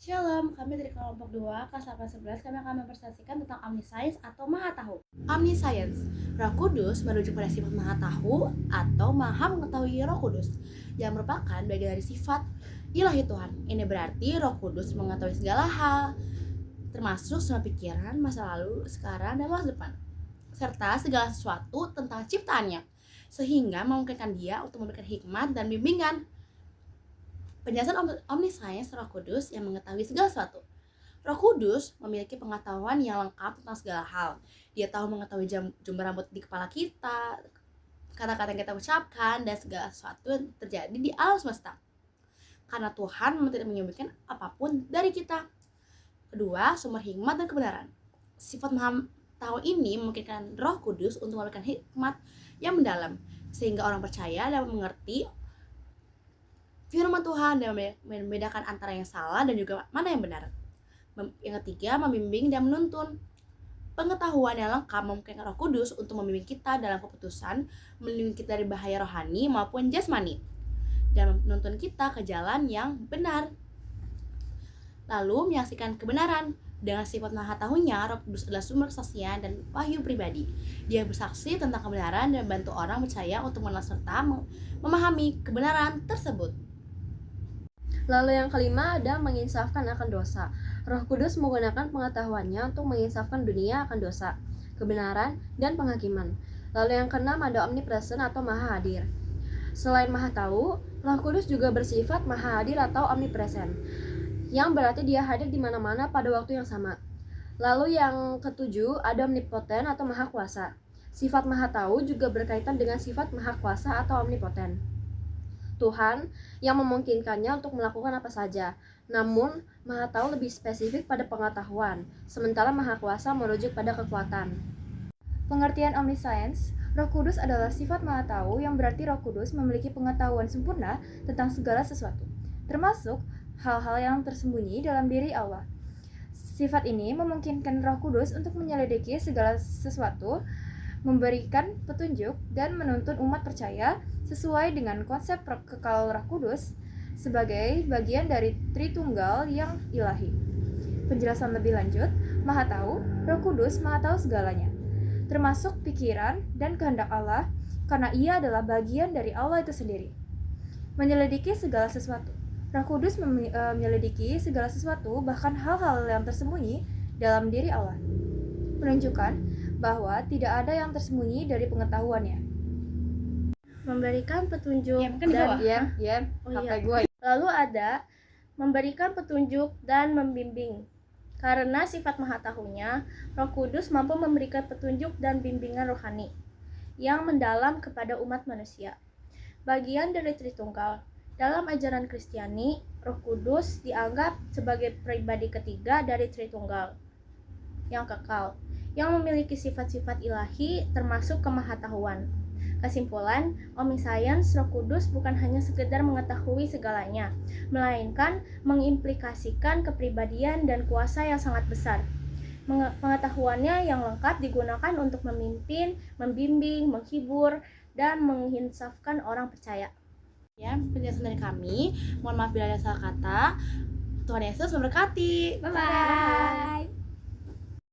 Shalom, kami dari kelompok 2, kelas 811, kami akan mempresentasikan tentang omniscience atau maha tahu. Omniscience, Roh Kudus merujuk pada sifat maha tahu atau maha mengetahui Roh Kudus, yang merupakan bagian dari sifat ilahi Tuhan. Ini berarti Roh Kudus mengetahui segala hal, termasuk semua pikiran, masa lalu, sekarang, dan masa depan, serta segala sesuatu tentang ciptaannya, sehingga memungkinkan dia untuk memberikan hikmat dan bimbingan. Penjelasan omniscience Roh Kudus yang mengetahui segala sesuatu. Roh Kudus memiliki pengetahuan yang lengkap tentang segala hal. Dia tahu mengetahui jumlah rambut di kepala kita, kata-kata yang kita ucapkan, dan segala sesuatu yang terjadi di alam semesta. Karena Tuhan tidak menyembunyikan apapun dari kita. Kedua, sumber hikmat dan kebenaran. Sifat maha tahu ini memungkinkan Roh Kudus untuk memberikan hikmat yang mendalam, sehingga orang percaya dan mengerti firman Tuhan dan membedakan antara yang salah dan juga mana yang benar. Yang ketiga, membimbing dan menuntun. Pengetahuan yang lengkap memungkinkan Roh Kudus untuk membimbing kita dalam keputusan, melindungi kita dari bahaya rohani maupun jasmani, dan menuntun kita ke jalan yang benar. Lalu, menyaksikan kebenaran. Dengan sifat maha tahunya, Roh Kudus adalah sumber kesaksian dan wahyu pribadi. Dia bersaksi tentang kebenaran dan membantu orang percaya untuk mengenal serta memahami kebenaran tersebut. Lalu yang kelima ada menginsafkan akan dosa. Roh Kudus menggunakan pengetahuannya untuk menginsafkan dunia akan dosa, kebenaran, dan penghakiman. Lalu yang keenam ada omnipresent atau maha hadir. Selain maha tahu, Roh Kudus juga bersifat maha hadir atau omnipresent, yang berarti dia hadir di mana-mana pada waktu yang sama. Lalu yang ketujuh ada omnipoten atau maha kuasa. Sifat maha tahu juga berkaitan dengan sifat maha kuasa atau omnipoten. Tuhan yang memungkinkannya untuk melakukan apa saja. Namun, maha tahu lebih spesifik pada pengetahuan, sementara maha kuasa merujuk pada kekuatan. Pengertian omniscience, Roh Kudus adalah sifat maha tahu yang berarti Roh Kudus memiliki pengetahuan sempurna tentang segala sesuatu, termasuk hal-hal yang tersembunyi dalam diri Allah. Sifat ini memungkinkan Roh Kudus untuk menyelidiki segala sesuatu, memberikan petunjuk, dan menuntun umat percaya sesuai dengan konsep kekal Roh Kudus sebagai bagian dari Tritunggal yang ilahi. Penjelasan lebih lanjut, Maha Tahu, Roh Kudus Maha Tahu segalanya, termasuk pikiran dan kehendak Allah, karena Ia adalah bagian dari Allah itu sendiri. Menyelidiki segala sesuatu. Roh Kudus menyelidiki segala sesuatu, bahkan hal-hal yang tersembunyi dalam diri Allah, menunjukkan bahwa tidak ada yang tersembunyi dari pengetahuannya. Memberikan petunjuk Lalu ada memberikan petunjuk dan membimbing. Karena sifat maha tahunya, Roh Kudus mampu memberikan petunjuk dan bimbingan rohani yang mendalam kepada umat manusia. Bagian dari Tritunggal. Dalam ajaran Kristiani, Roh Kudus dianggap sebagai pribadi ketiga dari Tritunggal yang kekal, yang memiliki sifat-sifat ilahi termasuk kemahatahuan. Kesimpulan, omniscience Roh Kudus bukan hanya sekedar mengetahui segalanya, melainkan mengimplikasikan kepribadian dan kuasa yang sangat besar. Pengetahuannya yang lengkap digunakan untuk memimpin, membimbing, menghibur, dan menginsafkan orang percaya. Ya, penjelasan dari kami. Mohon maaf bila ada salah kata. Tuhan Yesus memberkati. Bye-bye.